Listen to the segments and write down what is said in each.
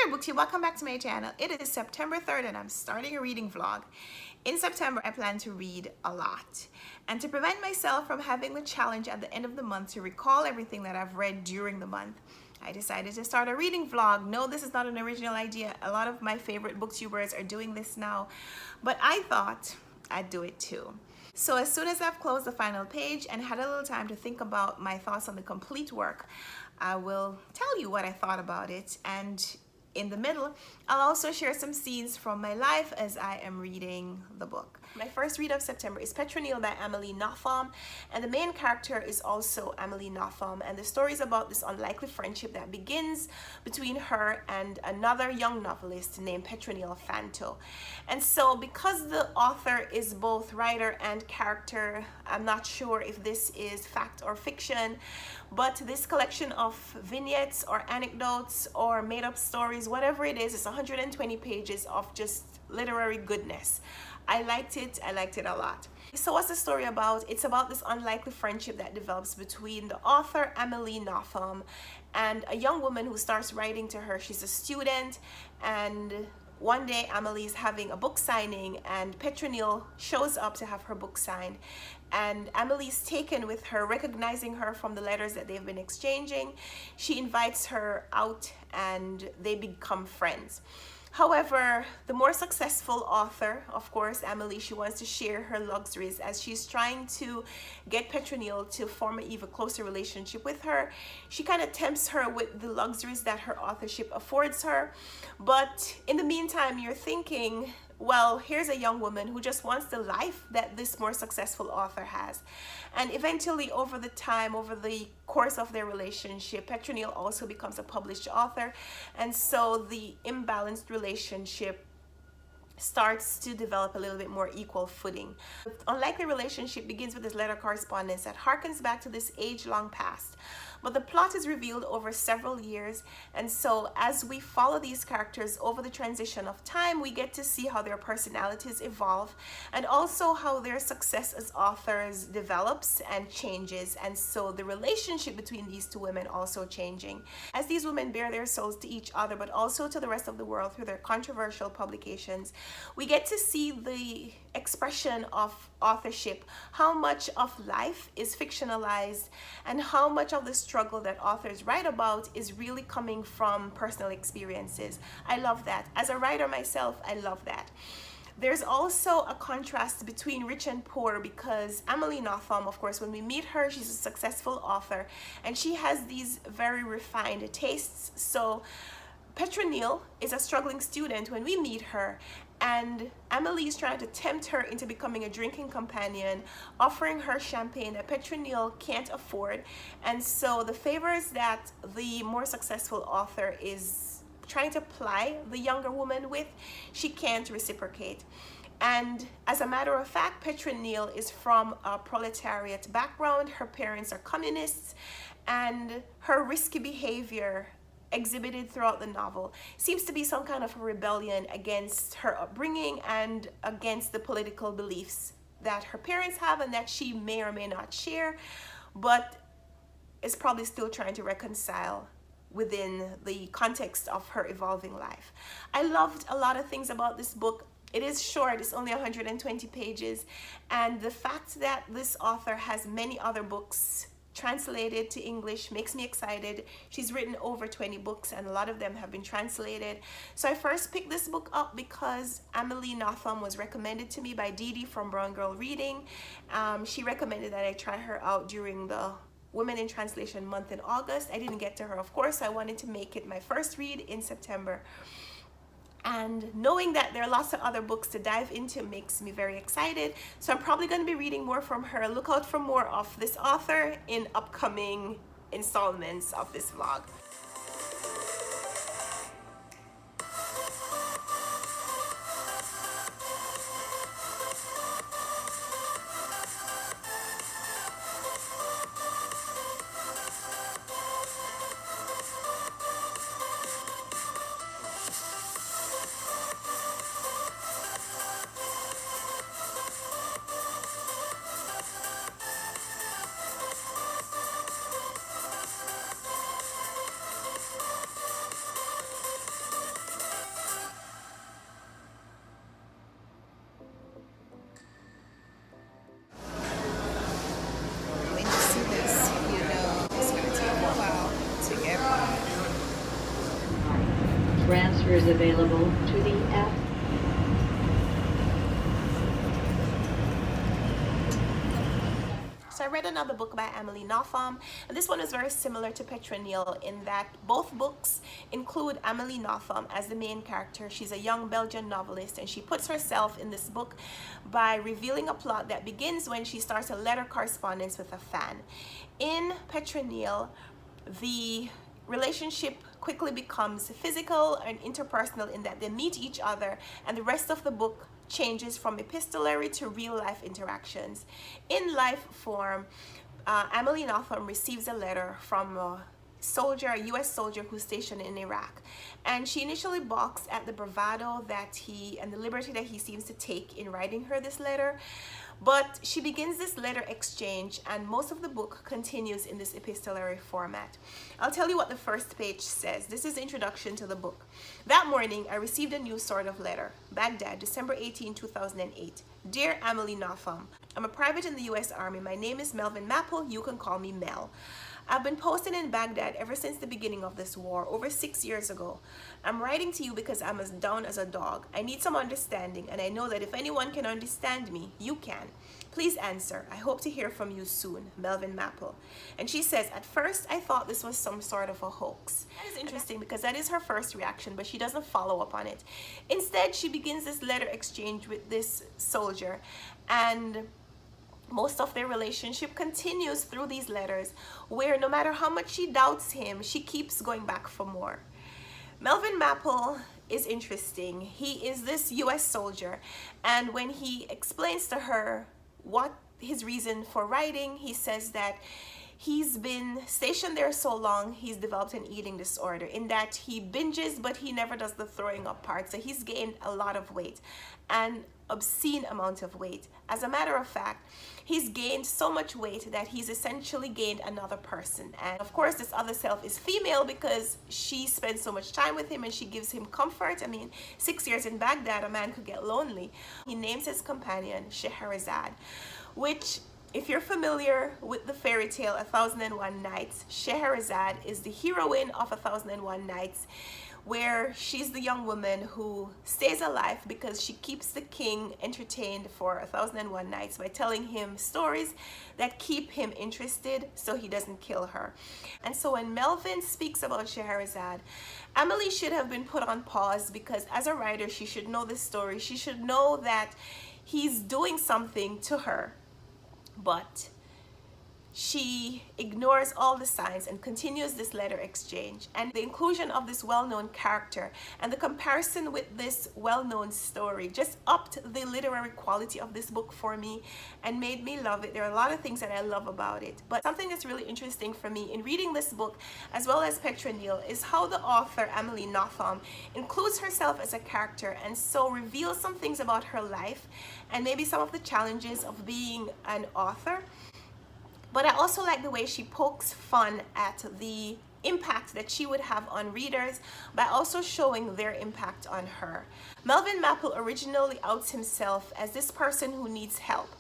there, booktube, welcome back to my channel. It is September 3rd and I'm starting a reading vlog. In September, I plan to read a lot. And to prevent myself from having the challenge at the end of the month to recall everything that I've read during the month, I decided to start a reading vlog. No, this is not an original idea. A lot of my favorite booktubers are doing this now, but I thought I'd do it too. So as soon as I've closed the final page and had a little time to think about my thoughts on the complete work, I will tell you what I thought about it, and in the middle, I'll also share some scenes from my life as I am reading the book. My first read of September is Petronille by Amelie Nothomb, and the main character is also Amelie Nothomb, and the story is about this unlikely friendship that begins between her and another young novelist named Petronille. And so because the author is both writer and character, I'm not sure if this is fact or fiction, but this collection of vignettes or anecdotes or made-up stories, whatever it is, it's 120 pages of just literary goodness. I liked it a lot. So what's the story about? It's about this unlikely friendship that develops between the author Amelie Nothomb and a young woman who starts writing to her. She's a student, and one day Amelie is having a book signing and Petronille shows up to have her book signed, and Amelie's taken with her, recognizing her from the letters that they've been exchanging. She invites her out and they become friends. However, the more successful author, of course, Amelie, she wants to share her luxuries as she's trying to get Petronille to form an even closer relationship with her. She kind of tempts her with the luxuries that her authorship affords her. But in the meantime, you're thinking, well, here's a young woman who just wants the life that this more successful author has. And eventually, over the course of their relationship, Petronille also becomes a published author. And so the imbalanced relationship starts to develop a little bit more equal footing. The unlikely relationship begins with this letter correspondence that harkens back to this age-long past. But the plot is revealed over several years, and so as we follow these characters over the transition of time, we get to see how their personalities evolve and also how their success as authors develops and changes. And so the relationship between these two women also changing as these women bare their souls to each other, but also to the rest of the world through their controversial publications. We get to see the expression of authorship, how much of life is fictionalized and how much of the struggle that authors write about is really coming from personal experiences. I love that. As a writer myself, I love that. There's also a contrast between rich and poor because Amelie Nothomb, of course, when we meet her, she's a successful author and she has these very refined tastes. So Petronille is a struggling student when we meet her, and Amelie is trying to tempt her into becoming a drinking companion, offering her champagne that Petronille can't afford. And so the favors that the more successful author is trying to ply the younger woman with, she can't reciprocate. And as a matter of fact, Petronille is from a proletariat background. Her parents are communists, and her risky behavior exhibited throughout the novel seems to be some kind of a rebellion against her upbringing and against the political beliefs that her parents have and that she may or may not share, but is probably still trying to reconcile within the context of her evolving life. I loved a lot of things about this book. It is short, it's only 120 pages, and the fact that this author has many other books translated to English makes me excited. She's written over 20 books and a lot of them have been translated. So I first picked this book up because Amelie Nothomb was recommended to me by Dee Dee from Brown Girl Reading. She recommended that I try her out during the Women in Translation month in August. I didn't get to her, of course. I wanted to make it my first read in September. And knowing that there are lots of other books to dive into makes me very excited. So I'm probably going to be reading more from her. Look out for more of this author in upcoming installments of this vlog. Transfers available to the F. So I read another book by Amelie Nothomb, and this one is very similar to Petronille in that both books include Amelie Nothomb as the main character. She's a young Belgian novelist, and she puts herself in this book by revealing a plot that begins when she starts a letter correspondence with a fan. In Petronille, the relationship quickly becomes physical and interpersonal in that they meet each other, and the rest of the book changes from epistolary to real life interactions. In life form, Amelie Nothomb receives a letter from a soldier, a US soldier who's stationed in Iraq, and she initially balks at the bravado that he and the liberty that he seems to take in writing her this letter. But she begins this letter exchange, and most of the book continues in this epistolary format. I'll tell you what the first page says. This is the introduction to the book. That morning, I received a new sort of letter. Baghdad, December 18, 2008. Dear Amelie Nothomb, I'm a private in the US Army. My name is Melvin Maple. You can call me Mel. I've been posted in Baghdad ever since the beginning of this war, over 6 years ago. I'm writing to you because I'm as down as a dog. I need some understanding, and I know that if anyone can understand me, you can. Please answer. I hope to hear from you soon. Melvin Maple. And she says, at first I thought this was some sort of a hoax. That is interesting because that is her first reaction, but she doesn't follow up on it. Instead, she begins this letter exchange with this soldier, and most of their relationship continues through these letters, where no matter how much she doubts him, she keeps going back for more. Melvin Maple is interesting. He is this US soldier, and when he explains to her what his reason for writing, he says that he's been stationed there so long, he's developed an eating disorder in that he binges, but he never does the throwing up part. So he's gained a lot of weight, an obscene amount of weight. As a matter of fact, he's gained so much weight that he's essentially gained another person. And of course, this other self is female because she spends so much time with him and she gives him comfort. I mean, 6 years in Baghdad, a man could get lonely. He names his companion Scheherazade, which, if you're familiar with the fairy tale 1001 Nights, Scheherazade is the heroine of 1001 Nights, where she's the young woman who stays alive because she keeps the king entertained for 1001 nights by telling him stories that keep him interested so he doesn't kill her. And so when Melvin speaks about Scheherazade, Amelie should have been put on pause because as a writer, she should know this story. She should know that he's doing something to her, but she ignores all the signs and continues this letter exchange. And the inclusion of this well-known character and the comparison with this well-known story just upped the literary quality of this book for me and made me love it. There are a lot of things that I love about it, but something that's really interesting for me in reading this book as well as Petronille is how the author Amelie Nothomb includes herself as a character and so reveals some things about her life and maybe some of the challenges of being an author. But I also like the way she pokes fun at the impact that she would have on readers by also showing their impact on her. Melvin Maple originally outs himself as this person who needs help.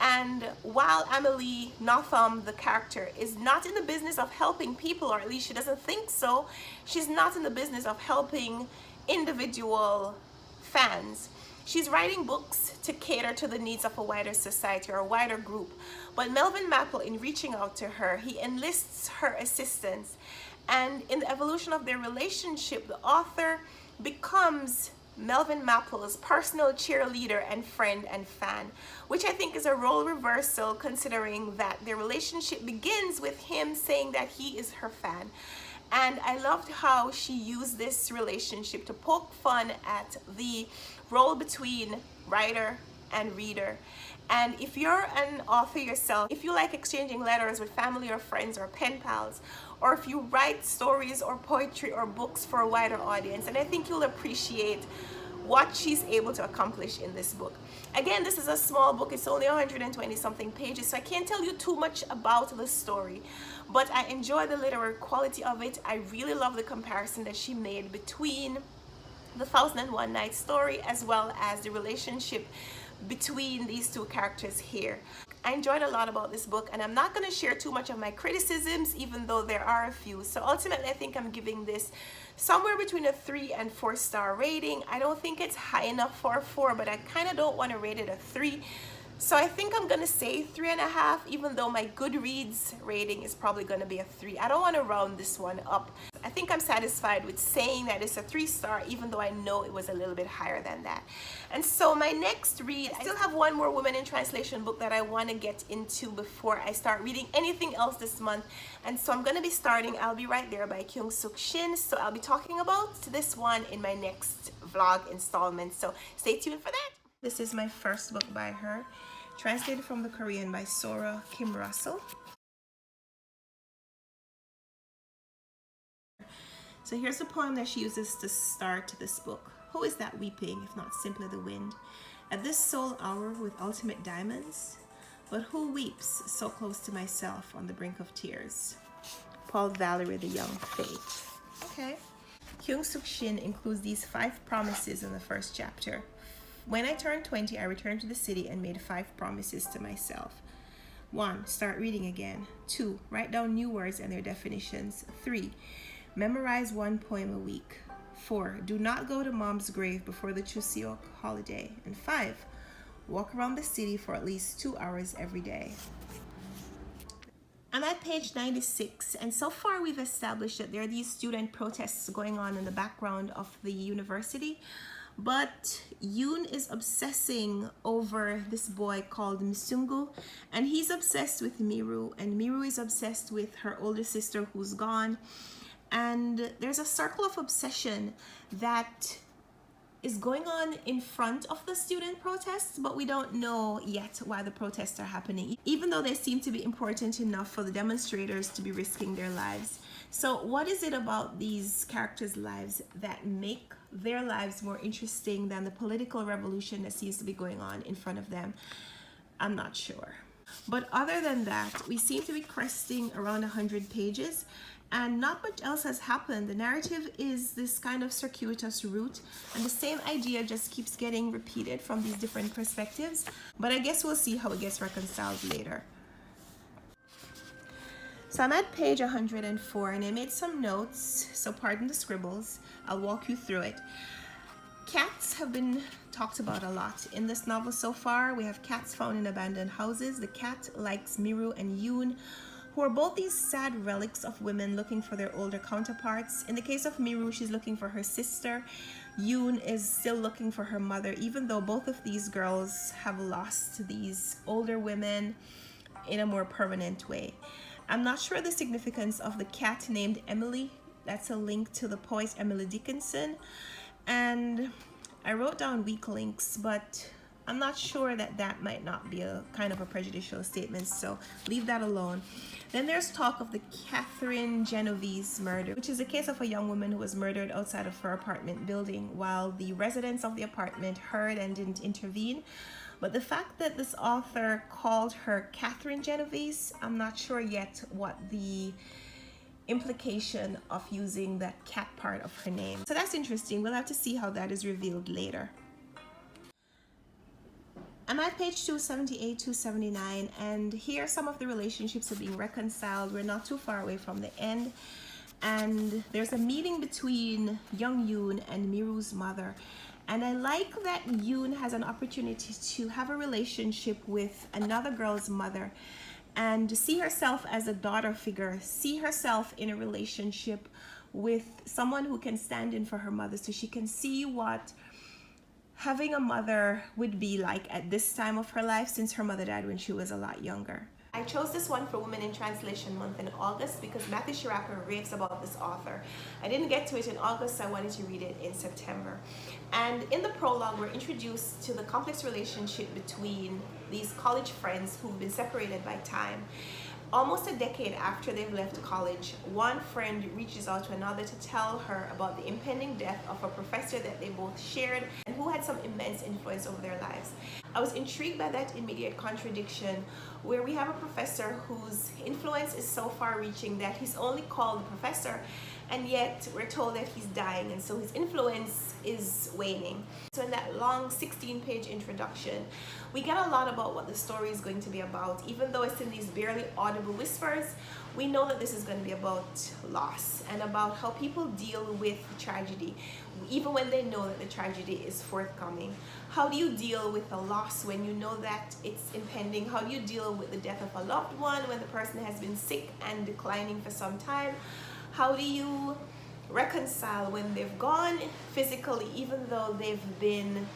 And while Amelie Nothomb, the character, is not in the business of helping people, or at least she doesn't think so, she's not in the business of helping individual fans. She's writing books to cater to the needs of a wider society or a wider group. But Melvin Maple, in reaching out to her, he enlists her assistance. And in the evolution of their relationship, the author becomes Melvin Maple's personal cheerleader and friend and fan, which I think is a role reversal considering that their relationship begins with him saying that he is her fan. And I loved how she used this relationship to poke fun at the role between writer and reader. And if you're an author yourself, if you like exchanging letters with family or friends or pen pals, or if you write stories or poetry or books for a wider audience, and I think you'll appreciate what she's able to accomplish in this book. Again, this is a small book. It's only 120 something pages, so I can't tell you too much about the story, but I enjoy the literary quality of it. I really love the comparison that she made between the 1001 Nights story as well as the relationship between these two characters here. I enjoyed a lot about this book, and I'm not going to share too much of my criticisms, even though there are a few. So ultimately, I think I'm giving this somewhere between a 3 and 4 star rating. I don't think it's high enough for a 4, but I kind of don't want to rate it a 3. So I think I'm gonna say 3.5, even though my Goodreads rating is probably gonna be a 3. I don't want to round this one up. I think I'm satisfied with saying that it's a 3 star, even though I know it was a little bit higher than that. And so my next read, I still have one more Women in Translation book that I want to get into before I start reading anything else this month. And so I'm gonna be starting I'll Be Right There by Kyung Sook-Shin. So I'll be talking about this one in my next vlog installment. So stay tuned for that. This is my first book by her, translated from the Korean by Sora Kim Russell. So here's the poem that she uses to start this book. Who is that weeping, if not simply the wind, at this sole hour with ultimate diamonds? But who weeps so close to myself on the brink of tears? Paul Valery, the Young Fate. Okay. Kyung Sook-Shin includes these 5 promises in the first chapter. When I turned 20, I returned to the city and made 5 promises to myself. 1. Start reading again. 2. Write down new words and their definitions. 3. Memorize 1 poem a week. 4. Do not go to mom's grave before the Chuseok holiday. And 5. Walk around the city for at least 2 hours every day. I'm at page 96, and so far we've established that there are these student protests going on in the background of the university. But Yoon is obsessing over this boy called Misungu, and he's obsessed with Miru, and Miru is obsessed with her older sister who's gone. And there's a circle of obsession that is going on in front of the student protests, but we don't know yet why the protests are happening, even though they seem to be important enough for the demonstrators to be risking their lives. So what is it about these characters' lives that make their lives more interesting than the political revolution that seems to be going on in front of them? I'm not sure. But other than that, we seem to be cresting around 100 pages, and not much else has happened. The narrative is this kind of circuitous route, and the same idea just keeps getting repeated from these different perspectives. But I guess we'll see how it gets reconciled later. So I'm at page 104, and I made some notes, so pardon the scribbles. I'll walk you through it. Cats have been talked about a lot in this novel so far. We have cats found in abandoned houses. The cat likes Miru and Yoon, who are both these sad relics of women looking for their older counterparts. In the case of Miru, she's looking for her sister. Yoon is still looking for her mother, even though both of these girls have lost these older women in a more permanent way. I'm not sure the significance of the cat named Emily. That's a link to the poet Emily Dickinson. And I wrote down weak links, but I'm not sure that that might not be a kind of a prejudicial statement, so leave that alone. Then there's talk of the Catherine Genovese murder, which is a case of a young woman who was murdered outside of her apartment building while the residents of the apartment heard and didn't intervene. But the fact that this author called her Catherine Genovese, I'm not sure yet what the implication of using that cat part of her name. So that's interesting. We'll have to see how that is revealed later. I'm at page 278, 279, and here some of the relationships are being reconciled. We're not too far away from the end. And there's a meeting between young Yoon and Miru's mother. And I like that Yoon has an opportunity to have a relationship with another girl's mother and to see herself as a daughter figure, see herself in a relationship with someone who can stand in for her mother, so she can see what having a mother would be like at this time of her life, since her mother died when she was a lot younger. I chose this one for Women in Translation Month in August because Matthew Shiraker raves about this author. I didn't get to it in August, so I wanted to read it in September. And in the prologue, we're introduced to the complex relationship between these college friends who've been separated by time. Almost a decade after they've left college, one friend reaches out to another to tell her about the impending death of a professor that they both shared and who had some immense influence over their lives. I was intrigued by that immediate contradiction where we have a professor whose influence is so far-reaching that he's only called professor, and yet we're told that he's dying, and so his influence is waning. So in that long 16-page introduction, we get a lot about what the story is going to be about. Even though it's in these barely audible whispers, we know that this is going to be about loss and about how people deal with tragedy, even when they know that the tragedy is forthcoming. How do you deal with a loss when you know that it's impending? How do you deal with the death of a loved one when the person has been sick and declining for some time? How do you reconcile when they've gone physically, even though they've been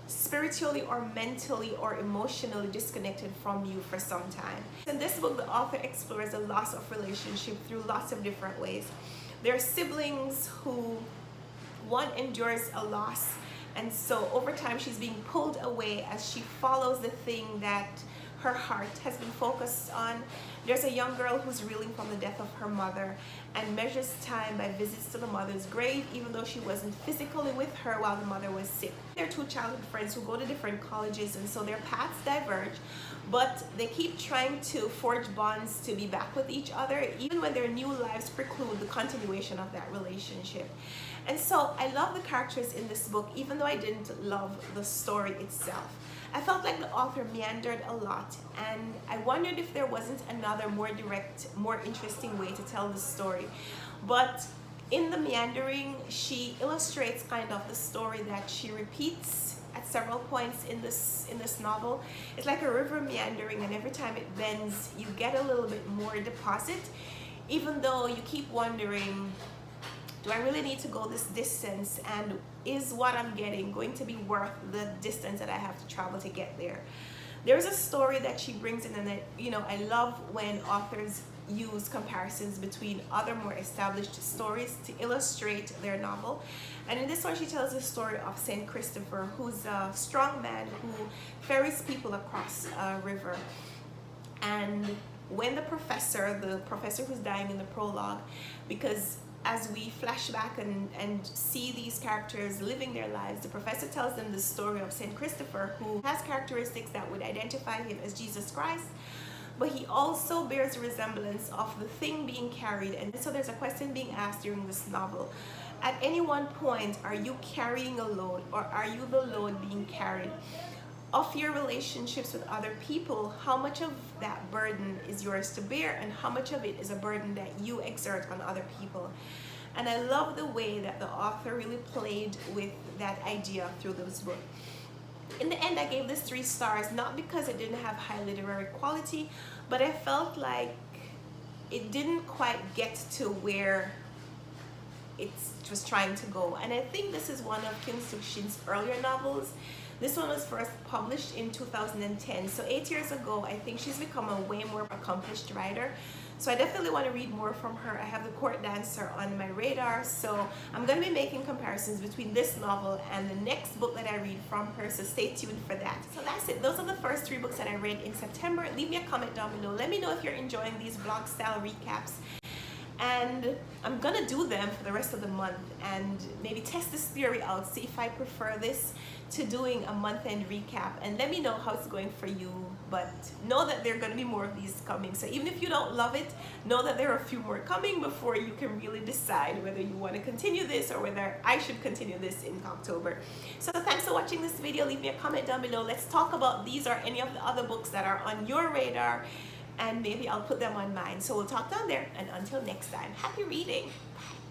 spiritually or mentally or emotionally disconnected from you for some time? In this book, the author explores the loss of relationship through lots of different ways. There are siblings who one endures a loss, and so over time she's being pulled away as she follows the thing that her heart has been focused on. There's a young girl who's reeling from the death of her mother and measures time by visits to the mother's grave, even though she wasn't physically with her while the mother was sick. They're two childhood friends who go to different colleges, and so their paths diverge, but they keep trying to forge bonds to be back with each other, even when their new lives preclude the continuation of that relationship. And so I love the characters in this book, even though I didn't love the story itself. I felt like the author meandered a lot, and I wondered if there wasn't another more direct, more interesting way to tell the story. But in the meandering, she illustrates kind of the story that she repeats at several points in this novel. It's like a river meandering, and every time it bends, you get a little bit more deposit, even though you keep wondering, do I really need to go this distance, and is what I'm getting going to be worth the distance that I have to travel to get there? There's a story that she brings in, and I love when authors use comparisons between other more established stories to illustrate their novel. And in this one, she tells the story of Saint Christopher, who's a strong man who ferries people across a river. And when the professor who's dying in the prologue, because as we flash back and see these characters living their lives, the professor tells them the story of Saint Christopher, who has characteristics that would identify him as Jesus Christ, but he also bears a resemblance of the thing being carried. And so there's a question being asked during this novel. At any one point, are you carrying a load, or are you the load being carried? Of your relationships with other people, how much of that burden is yours to bear, and how much of it is a burden that you exert on other people? And I love the way that the author really played with that idea through this book. In the end, I gave this 3 stars, not because it didn't have high literary quality, but I felt like it didn't quite get to where it was trying to go. And I think this is one of Kyung Sook-Shin's earlier novels. This one was first published in 2010, so 8 years ago. I think she's become a way more accomplished writer. So I definitely want to read more from her. I have The Court Dancer on my radar, so I'm going to be making comparisons between this novel and the next book that I read from her, so stay tuned for that. So that's it. Those are the first 3 books that I read in September. Leave me a comment down below. Let me know if you're enjoying these vlog style recaps. And I'm gonna do them for the rest of the month and maybe test this theory out, see if I prefer this to doing a month-end recap, and let me know how it's going for you. But know that there are gonna be more of these coming, so even if you don't love it, know that there are a few more coming before you can really decide whether you want to continue this or whether I should continue this in October. So thanks for watching this video. Leave me a comment down below. Let's talk about these or any of the other books that are on your radar, and maybe I'll put them on mine. So we'll talk down there, and until next time, happy reading. Bye.